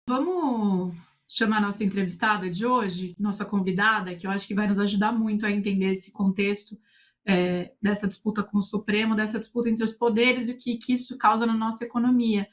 Vamos chamar nossa entrevistada de hoje, nossa convidada, que eu acho que vai nos ajudar muito a entender esse contexto dessa disputa com o Supremo, dessa disputa entre os poderes e o que isso causa na nossa economia.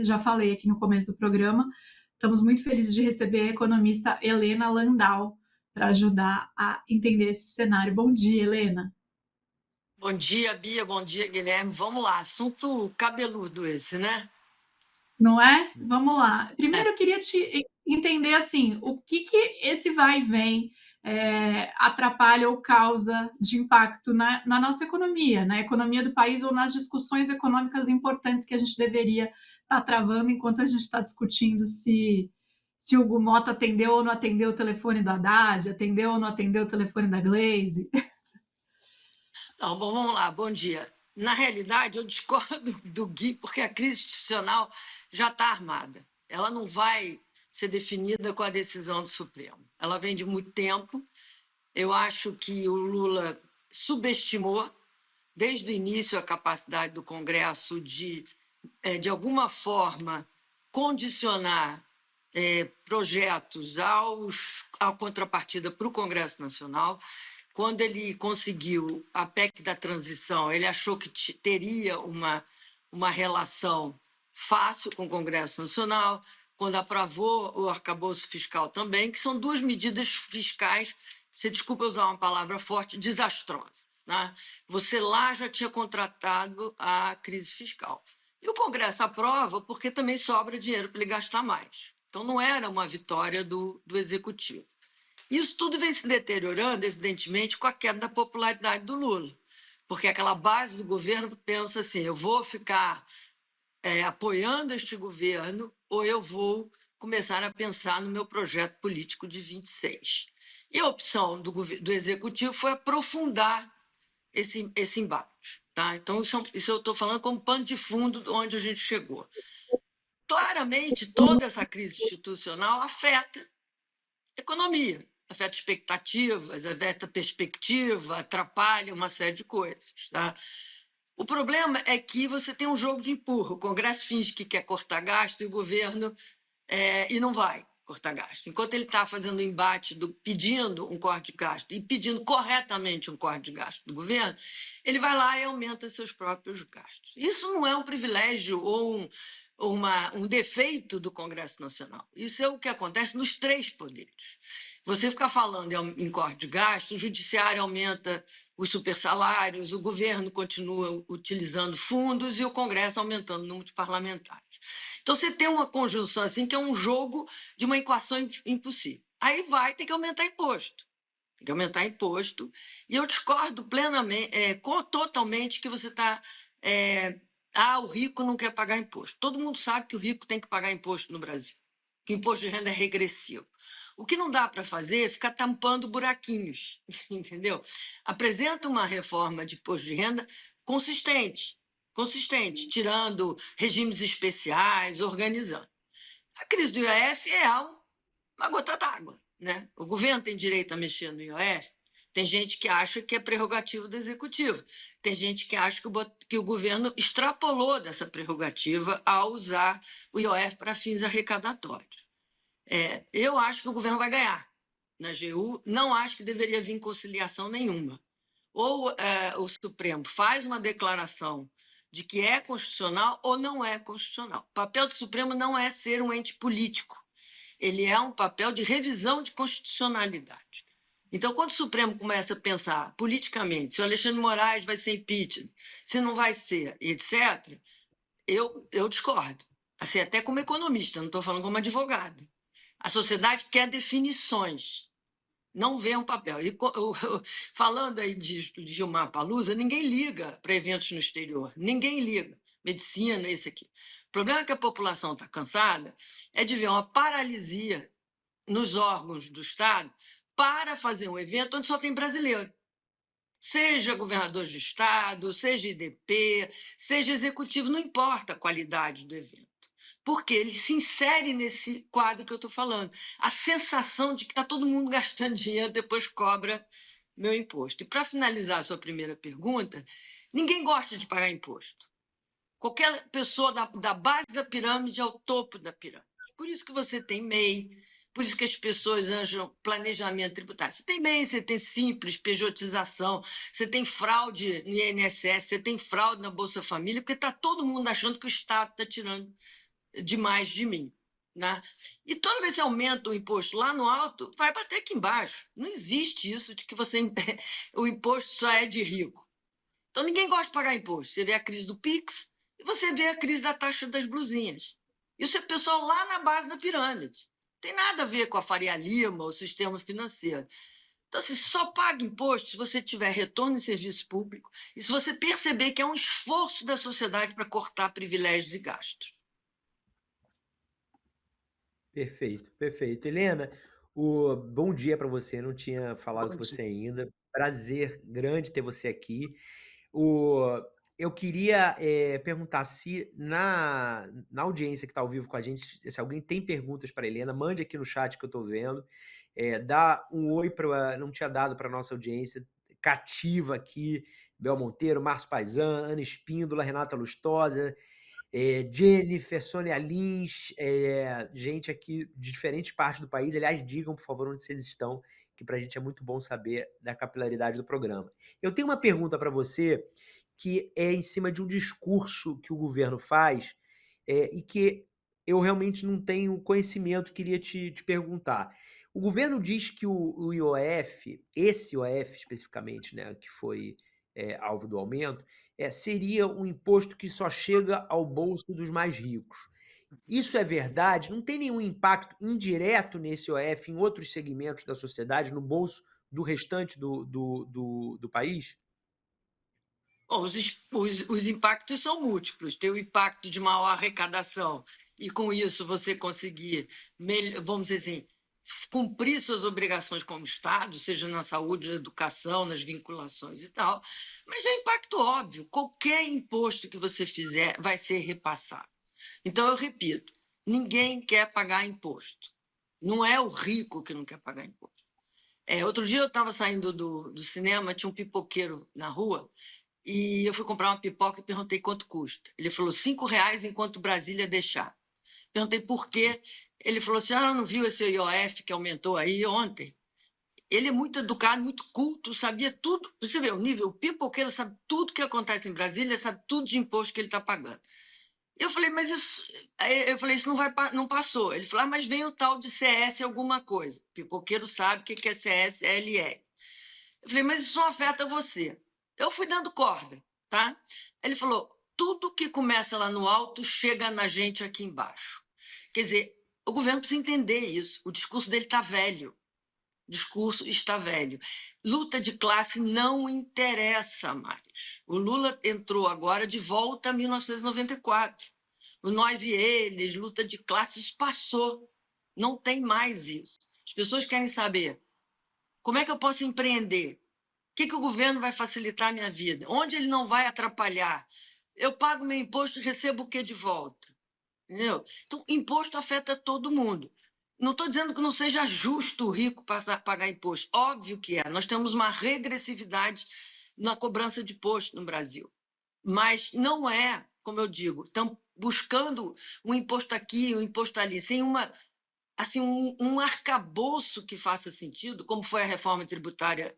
Já falei aqui no começo do programa, estamos muito felizes de receber a economista Helena Landau para ajudar a entender esse cenário. Bom dia, Helena. Bom dia, Bia. Bom dia, Guilherme. Vamos lá, assunto cabeludo esse, né? Não é? Vamos lá. É. Primeiro eu queria te entender assim, o que esse vai e vem atrapalha ou causa de impacto na nossa economia, na economia do país ou nas discussões econômicas importantes que a gente deveria estar travando enquanto a gente está discutindo se o Gumota atendeu ou não atendeu o telefone do Haddad, atendeu ou não atendeu o telefone da Glaze. Não, bom, vamos lá, bom dia. Na realidade, eu discordo do Gui, porque a crise institucional já está armada. Ela não vai ser definida com a decisão do Supremo. Ela vem de muito tempo. Eu acho que o Lula subestimou desde o início a capacidade do Congresso de alguma forma, condicionar projetos à contrapartida para o Congresso Nacional. Quando ele conseguiu a PEC da transição, ele achou que teria uma relação fácil com o Congresso Nacional. Quando aprovou o arcabouço fiscal também, que são duas medidas fiscais, se desculpa usar uma palavra forte, desastrosas. Né? Você lá já tinha contratado a crise fiscal. E o Congresso aprova porque também sobra dinheiro para ele gastar mais. Então, não era uma vitória do Executivo. Isso tudo vem se deteriorando, evidentemente, com a queda da popularidade do Lula, porque aquela base do governo pensa assim: eu vou ficar apoiando este governo ou eu vou começar a pensar no meu projeto político de 26. E a opção do Executivo foi aprofundar esse embate. Tá? Então, isso eu estou falando como pano de fundo de onde a gente chegou. Claramente, toda essa crise institucional afeta a economia, afeta expectativas, afeta perspectiva, atrapalha uma série de coisas. Tá? O problema é que você tem um jogo de empurra. O Congresso finge que quer cortar gasto e o governo e não vai cortar gasto. Enquanto ele está fazendo o embate, pedindo um corte de gasto e pedindo corretamente um corte de gasto do governo, ele vai lá e aumenta seus próprios gastos. Isso não é um privilégio ou um defeito do Congresso Nacional. Isso é o que acontece nos três poderes. Você fica falando em corte de gasto, o judiciário aumenta os supersalários, o governo continua utilizando fundos e o Congresso aumentando o número de parlamentares. Então, você tem uma conjunção assim que é um jogo de uma equação impossível. Aí vai ter que aumentar imposto. Tem que aumentar imposto. E eu discordo plenamente, totalmente que você está. O rico não quer pagar imposto. Todo mundo sabe que o rico tem que pagar imposto no Brasil, que o imposto de renda é regressivo. O que não dá para fazer é ficar tampando buraquinhos, entendeu? Apresenta uma reforma de imposto de renda consistente, tirando regimes especiais, organizando. A crise do IOF é uma gota d'água, né? O governo tem direito a mexer no IOF. Tem gente que acha que é prerrogativa do executivo. Tem gente que acha que o governo extrapolou dessa prerrogativa ao usar o IOF para fins arrecadatórios. Eu acho que o governo vai ganhar na AGU. Não acho que deveria vir conciliação nenhuma. Ou o Supremo faz uma declaração de que é constitucional ou não é constitucional. O papel do Supremo não é ser um ente político. Ele é um papel de revisão de constitucionalidade. Então, quando o Supremo começa a pensar politicamente se o Alexandre de Moraes vai ser impeachment, se não vai ser, etc., eu discordo. Assim, até como economista, não estou falando como advogada. A sociedade quer definições, não vê um papel. E falando aí de Gilmar Palusa, ninguém liga para eventos no exterior, ninguém liga. Medicina, esse aqui. O problema é que a população está cansada de ver uma paralisia nos órgãos do Estado para fazer um evento onde só tem brasileiro. Seja governador de Estado, seja IDP, seja executivo, não importa a qualidade do evento. Porque ele se insere nesse quadro que eu estou falando. A sensação de que está todo mundo gastando dinheiro, depois cobra meu imposto. E para finalizar a sua primeira pergunta, ninguém gosta de pagar imposto. Qualquer pessoa da base da pirâmide ao topo da pirâmide. Por isso que você tem MEI, por isso que as pessoas acham planejamento tributário. Você tem MEI, você tem simples, pejotização, você tem fraude no INSS, você tem fraude na Bolsa Família, porque está todo mundo achando que o Estado está tirando demais de mim. Né? E toda vez que aumenta o imposto lá no alto, vai bater aqui embaixo. Não existe isso de que você o imposto só é de rico. Então ninguém gosta de pagar imposto. Você vê a crise do Pix e você vê a crise da taxa das blusinhas. Isso é pessoal lá na base da pirâmide. Não tem nada a ver com a Faria Lima, o sistema financeiro. Então, assim, só paga imposto se você tiver retorno em serviço público e se você perceber que é um esforço da sociedade para cortar privilégios e gastos. Perfeito, perfeito. Helena, bom dia para você. Não tinha falado Bom com dia. você ainda. Prazer grande ter você aqui. O, eu queria perguntar se na audiência que está ao vivo com a gente, se alguém tem perguntas para Helena, mande aqui no chat que eu estou vendo. Dá um oi para. Não tinha dado para nossa audiência cativa aqui. Bel Monteiro, Márcio Paisan, Ana Espíndola, Renata Lustosa, Jennifer, Sônia Lins, gente aqui de diferentes partes do país. Aliás, digam, por favor, onde vocês estão, que para a gente é muito bom saber da capilaridade do programa. Eu tenho uma pergunta para você que é em cima de um discurso que o governo faz e que eu realmente não tenho conhecimento, queria te perguntar. O governo diz que o IOF, esse IOF especificamente, né, que foi alvo do aumento, seria um imposto que só chega ao bolso dos mais ricos. Isso é verdade? Não tem nenhum impacto indireto nesse IOF em outros segmentos da sociedade, no bolso do restante do país? Bom, os impactos são múltiplos. Tem o impacto de maior arrecadação, e com isso você conseguir, vamos dizer assim, cumprir suas obrigações como Estado, seja na saúde, na educação, nas vinculações e tal. Mas é um impacto óbvio: qualquer imposto que você fizer vai ser repassado. Então, eu repito, ninguém quer pagar imposto. Não é o rico que não quer pagar imposto. Outro dia eu estava saindo do cinema, tinha um pipoqueiro na rua, e eu fui comprar uma pipoca e perguntei quanto custa. Ele falou R$ 5 enquanto Brasília deixar. Perguntei por quê. Ele falou assim: não viu esse IOF que aumentou aí ontem? Ele é muito educado, muito culto, sabia tudo. Você vê o nível, o pipoqueiro sabe tudo que acontece em Brasília, sabe tudo de imposto que ele está pagando. Eu falei, mas isso. Eu falei, isso não passou. Ele falou, mas vem o tal de CS alguma coisa. O pipoqueiro sabe o que é CSLL. Eu falei, mas isso não afeta você. Eu fui dando corda, tá? Ele falou, tudo que começa lá no alto chega na gente aqui embaixo. Quer dizer, o governo precisa entender isso. O discurso dele está velho. O discurso está velho. Luta de classe não interessa mais. O Lula entrou agora de volta a 1994. O nós e eles, luta de classes, passou. Não tem mais isso. As pessoas querem saber como é que eu posso empreender? O que o governo vai facilitar a minha vida? Onde ele não vai atrapalhar? Eu pago meu imposto e recebo o que de volta? Entendeu? Então, imposto afeta todo mundo. Não estou dizendo que não seja justo o rico pagar imposto. Óbvio que é. Nós temos uma regressividade na cobrança de imposto no Brasil. Mas não é, como eu digo, estão buscando um imposto aqui, um imposto ali, sem um arcabouço que faça sentido, como foi a reforma tributária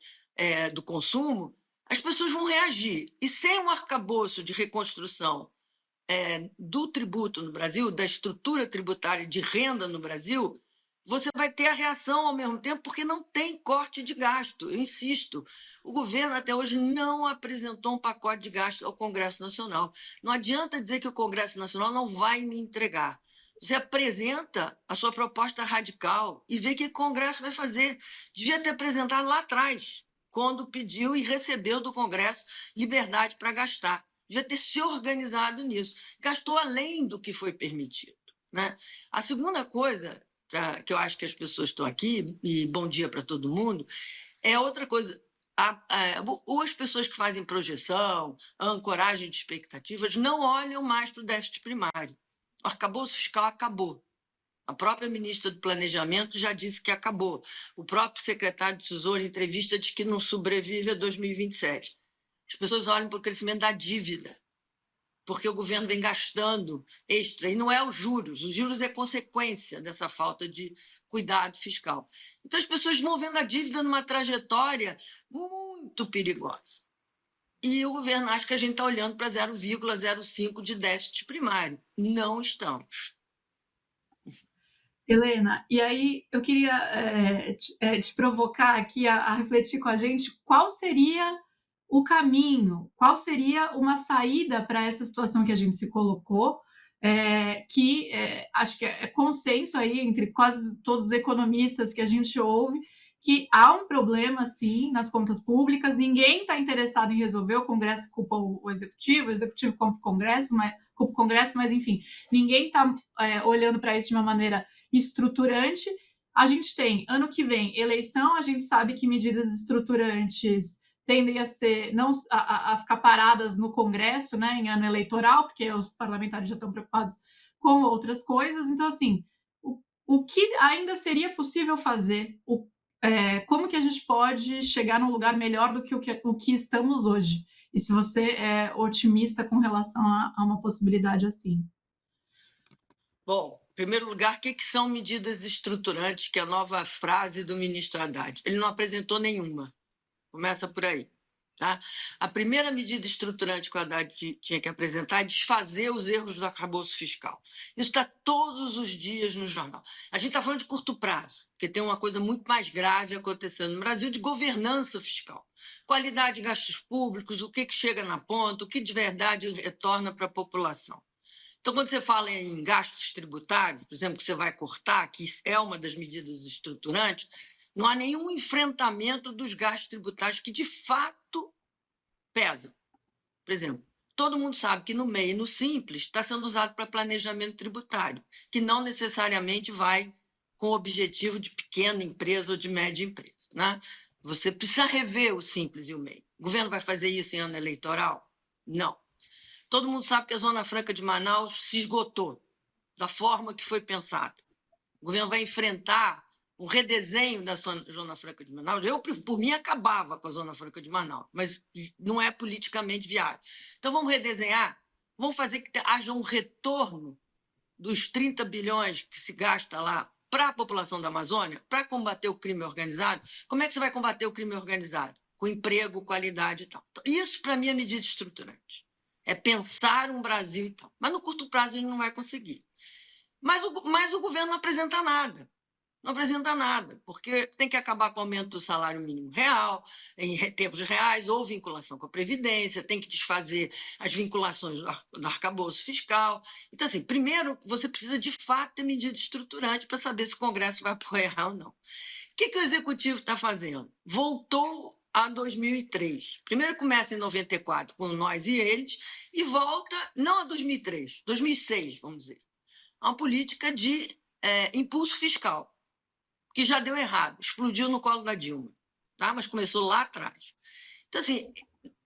do consumo. As pessoas vão reagir. E sem um arcabouço de reconstrução do tributo no Brasil, da estrutura tributária de renda no Brasil, você vai ter a reação ao mesmo tempo, porque não tem corte de gasto. Eu insisto, o governo até hoje não apresentou um pacote de gasto ao Congresso Nacional. Não adianta dizer que o Congresso Nacional não vai me entregar. Você apresenta a sua proposta radical e vê o que o Congresso vai fazer. Devia ter apresentado lá atrás, quando pediu e recebeu do Congresso liberdade para gastar. Devia ter se organizado nisso. Gastou além do que foi permitido. Né? A segunda coisa, que eu acho que as pessoas estão aqui, e bom dia para todo mundo, é outra coisa. As pessoas que fazem projeção, ancoragem de expectativas, não olham mais para o déficit primário. O arcabouço fiscal acabou. A própria ministra do Planejamento já disse que acabou. O próprio secretário do Tesouro, em entrevista, diz que não sobrevive a 2027. As pessoas olham para o crescimento da dívida. porque o governo vem gastando extra, e não é os juros é consequência dessa falta de cuidado fiscal. Então, as pessoas vão vendo a dívida numa trajetória muito perigosa. E o governo acha que a gente está olhando para 0,05 de déficit primário. Não estamos. Helena, e aí eu queria te provocar aqui a refletir com a gente qual seria o caminho, qual seria uma saída para essa situação que a gente se colocou, acho que é consenso aí entre quase todos os economistas que a gente ouve, que há um problema, sim, nas contas públicas, ninguém está interessado em resolver, o Congresso culpa o Executivo culpa o Congresso, mas enfim, ninguém está olhando para isso de uma maneira estruturante. A gente tem, ano que vem, eleição, a gente sabe que medidas estruturantes tendem a ser não a ficar paradas no Congresso, né, em ano eleitoral, porque os parlamentares já estão preocupados com outras coisas. Então, assim, o que ainda seria possível fazer? Como que a gente pode chegar num lugar melhor do que o que estamos hoje? E se você é otimista com relação a uma possibilidade assim? Bom, em primeiro lugar, o que são medidas estruturantes, que é a nova frase do ministro Haddad? Ele não apresentou nenhuma. Começa por aí. Tá? A primeira medida estruturante que o Haddad tinha que apresentar é desfazer os erros do arcabouço fiscal. Isso está todos os dias no jornal. A gente está falando de curto prazo, porque tem uma coisa muito mais grave acontecendo no Brasil de governança fiscal. Qualidade de gastos públicos, o que chega na ponta, o que de verdade retorna para a população. Então, quando você fala em gastos tributários, por exemplo, que você vai cortar, que é uma das medidas estruturantes, não há nenhum enfrentamento dos gastos tributários que, de fato, pesam. Por exemplo, todo mundo sabe que no MEI e no Simples está sendo usado para planejamento tributário, que não necessariamente vai com o objetivo de pequena empresa ou de média empresa. Né? Você precisa rever o Simples e o MEI. O governo vai fazer isso em ano eleitoral? Não. Todo mundo sabe que a Zona Franca de Manaus se esgotou da forma que foi pensada. O governo vai enfrentar um redesenho da Zona Franca de Manaus. Eu, por mim, acabava com a Zona Franca de Manaus, mas não é politicamente viável. Então, vamos redesenhar, vamos fazer que haja um retorno dos 30 bilhões que se gasta lá para a população da Amazônia, para combater o crime organizado. Como é que você vai combater o crime organizado? Com emprego, qualidade e tal. Então, isso, para mim, é medida estruturante. É pensar um Brasil e tal. Mas no curto prazo a gente não vai conseguir. Mas o governo não apresenta nada. Não apresenta nada, porque tem que acabar com o aumento do salário mínimo real, em tempos reais, ou vinculação com a Previdência, tem que desfazer as vinculações do arcabouço fiscal. Então, assim, primeiro, você precisa de fato ter medida estruturante para saber se o Congresso vai apoiar ou não. O que o Executivo está fazendo? Voltou a 2003. Primeiro começa em 94 com nós e eles, e volta, não a 2003, 2006, vamos dizer, a uma política de impulso fiscal, que já deu errado, explodiu no colo da Dilma, tá? Mas começou lá atrás. Então, assim,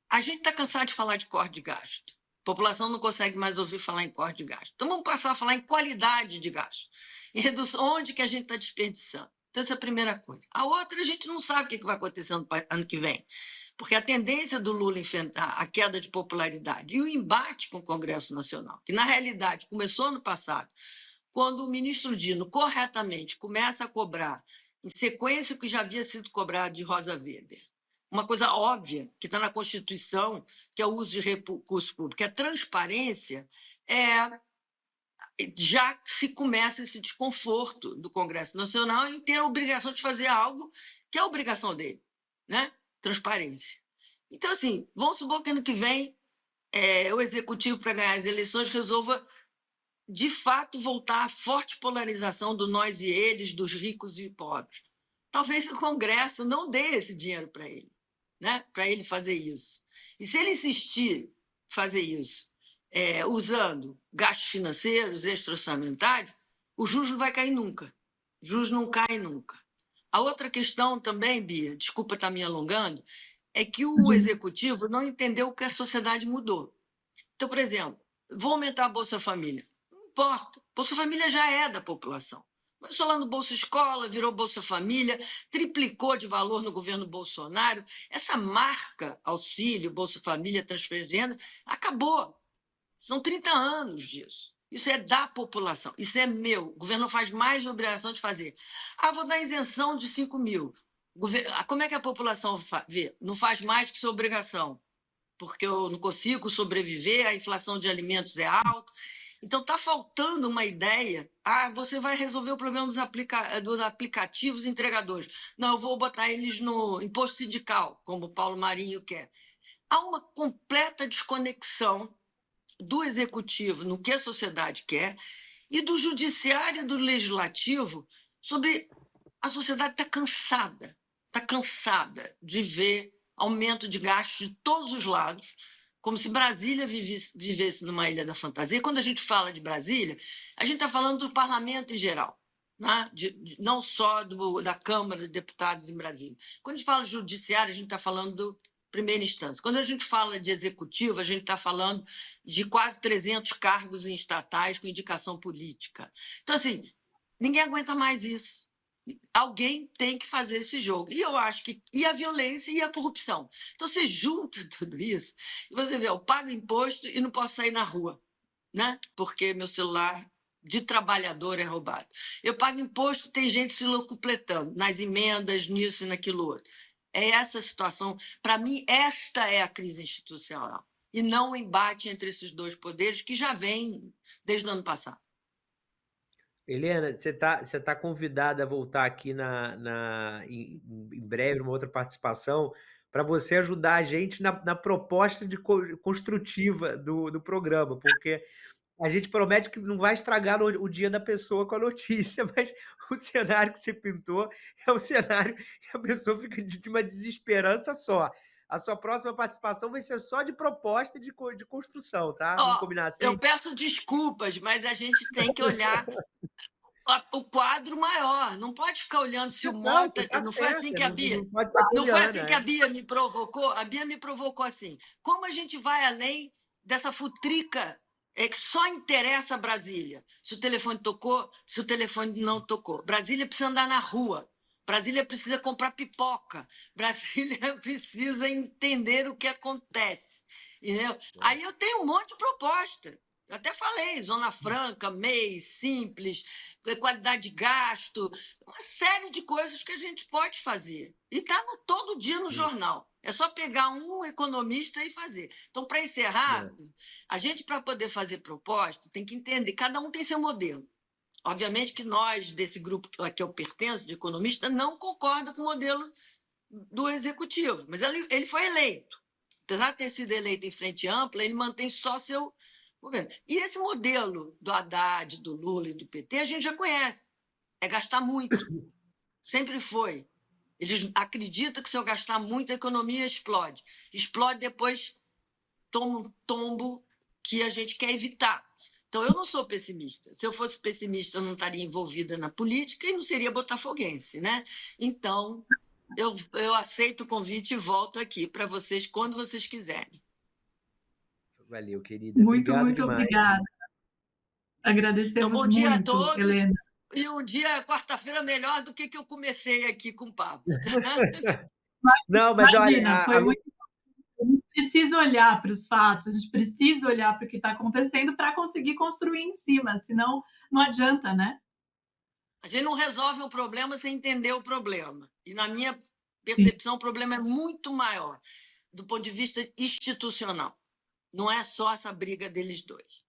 a gente está cansado de falar de corte de gasto. A população não consegue mais ouvir falar em corte de gasto. Então, vamos passar a falar em qualidade de gasto, em redução, onde que a gente está desperdiçando. Então, essa é a primeira coisa. A outra, a gente não sabe o que vai acontecer no ano que vem, porque a tendência do Lula enfrentar a queda de popularidade e o embate com o Congresso Nacional, que na realidade começou no passado, quando o ministro Dino corretamente começa a cobrar, em sequência o que já havia sido cobrado de Rosa Weber, uma coisa óbvia que está na Constituição, que é o uso de recursos públicos, que a transparência já se começa esse desconforto do Congresso Nacional em ter a obrigação de fazer algo que é a obrigação dele, né? Transparência. Então, assim, vamos supor que ano que vem o Executivo, para ganhar as eleições, resolva de fato voltar à forte polarização do nós e eles, dos ricos e pobres. Talvez o Congresso não dê esse dinheiro para ele, né? Para ele fazer isso. E se ele insistir em fazer isso, usando gastos financeiros, extra-orçamentários, o juros não vai cair nunca. O juros não cai nunca. A outra questão também, Bia, desculpa estar me alongando, é que o Executivo não entendeu que a sociedade mudou. Então, por exemplo, vou aumentar a Bolsa Família. Não importa. Bolsa Família já é da população. Começou lá no Bolsa Escola, virou Bolsa Família, triplicou de valor no governo Bolsonaro. Essa marca auxílio, Bolsa Família, transferência de renda, acabou. São 30 anos disso. Isso é da população, isso é meu. O governo não faz mais obrigação de fazer. Ah, vou dar isenção de 5 mil. Como é que a população vê? Não faz mais que sua obrigação, porque eu não consigo sobreviver, a inflação de alimentos é alta. Então, está faltando uma ideia. Ah, você vai resolver o problema dos aplicativos entregadores. Não, eu vou botar eles no imposto sindical, como o Paulo Marinho quer. Há uma completa desconexão do executivo no que a sociedade quer e do judiciário e do legislativo sobre... A sociedade está cansada de ver aumento de gastos de todos os lados, como se Brasília vivesse numa ilha da fantasia. Quando a gente fala de Brasília, a gente está falando do parlamento em geral, né? Não só da Câmara de Deputados em Brasília. Quando a gente fala de judiciário, a gente está falando do primeira instância. Quando a gente fala de executivo, a gente está falando de quase 300 cargos em estatais com indicação política. Então, assim, ninguém aguenta mais isso. Alguém tem que fazer esse jogo. E eu acho que... E a violência e a corrupção. Então, você junta tudo isso e você vê, eu pago imposto e não posso sair na rua, né? Porque meu celular de trabalhador é roubado. Eu pago imposto, tem gente se locupletando nas emendas, nisso e naquilo outro. É essa situação. Para mim, esta é a crise institucional. E não o embate entre esses dois poderes, que já vem desde o ano passado. Helena, você tá convidada a voltar aqui em breve, numa outra participação, para você ajudar a gente na proposta construtiva do programa, porque a gente promete que não vai estragar o dia da pessoa com a notícia, mas o cenário que você pintou é um cenário que a pessoa fica de uma desesperança só. A sua próxima participação vai ser só de proposta de construção, tá? Vamos Ó, combinar eu assim? peço desculpas, mas a gente tem que olhar o quadro maior. Não pode ficar olhando se o Não, Mota... você está Não foi assim certa, que a não, Bia... não pode ser Não foi poliana, assim que é. a Bia me provocou? A Bia me provocou assim. Como a gente vai além dessa futrica que só interessa a Brasília? Se o telefone tocou, se o telefone não tocou. Brasília precisa andar na rua. Brasília precisa comprar pipoca. Brasília precisa entender o que acontece. Entendeu? Aí eu tenho um monte de proposta. Eu até falei, Zona Franca, MEI, Simples, qualidade de gasto, uma série de coisas que a gente pode fazer. E está todo dia no jornal. É só pegar um economista e fazer. Então, para encerrar, a gente, para poder fazer proposta, tem que entender, cada um tem seu modelo. Obviamente que nós, desse grupo a que eu pertenço, de economistas, não concorda com o modelo do executivo, mas ele foi eleito. Apesar de ter sido eleito em frente ampla, ele mantém só seu governo. E esse modelo do Haddad, do Lula e do PT, a gente já conhece. É gastar muito. Sempre foi. Eles acreditam que se eu gastar muito, a economia explode. Explode, depois toma um tombo que a gente quer evitar. Então, eu não sou pessimista. Se eu fosse pessimista, eu não estaria envolvida na política e não seria botafoguense, né? Então, eu aceito o convite e volto aqui para vocês quando vocês quiserem. Valeu, querida. Muito, Obrigado muito demais. obrigada. Então, Agradecemos bom dia a muito, todos. Helena. E um dia, quarta-feira, melhor do que eu comecei aqui com o papo. Não, mas olha, Imagina, foi muito... A gente precisa olhar para os fatos, a gente precisa olhar para o que está acontecendo para conseguir construir em cima, senão não adianta, né? A gente não resolve um problema sem entender o problema. E, na minha Sim. percepção, o problema é muito maior do ponto de vista institucional. Não é só essa briga deles dois.